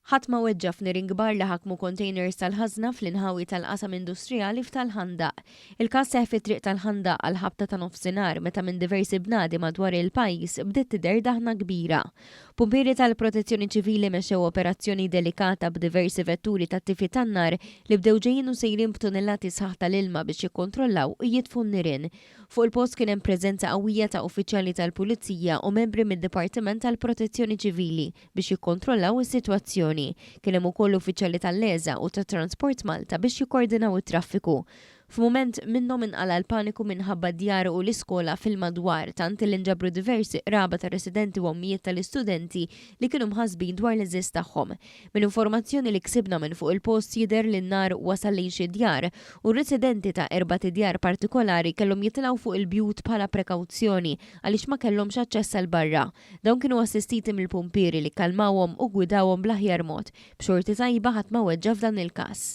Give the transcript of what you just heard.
Ħadd ma weġġa' f'Nirin Kbar li ħakmu containers tal-ħażna fl-inħawi tal-qasam industrijali f'Tal-Ħandaq. Il-każ seħħ fit-triq tal-Ħandaq għal ħabta ta' nofsinhar meta minn diversi bnadi madwar il-pajjiż bdiet tidher daħna kbira. Pumpieri tal-Protezzjoni Ċivili mexxew operazzjoni delikata b'diversi vetturi tat-tifi tan-nar li bdew ġejjin u sejrin b'tunellati sħaħ tal-ilma biex jikkontrollaw u jitfgħu n-nirien. Fuq il-post kien hemm preżenza qawwija ta' uffiċjali tal-Pulizija u membri mid-Dipartiment tal-Protezzjoni Ċivili biex jikkontrollaw is-sitwazzjoni. Kien hemm ukoll uffiċjali tal-Leża u tat-Transport Malta biex jikkoordinaw it-traffiku. F'mument minnhom inqala l-paniku minħabba d-djar u l-iskola fil-madwar tant li nġabru diversi qraba ta' residenti u ommijiet tal-istudenti li kienu mħassbin dwar l-eżist tagħhom. Mill-informazzjoni li ksibna minn fuq il-post jidher li n-nar wasal lejn xi djar u r-residenti ta' 4 djar partikolari kellhom jitilgħu fuq il-bjut bħala prekawzjoni għaliex ma kellhomx aċċess għal barra. Dawn kienu assistiti mill-pumpieri li kalmawhom u gwidawhom bl-aħjar mod. B'xorti tajba ħadd ma weġġa' f'dan il-każ.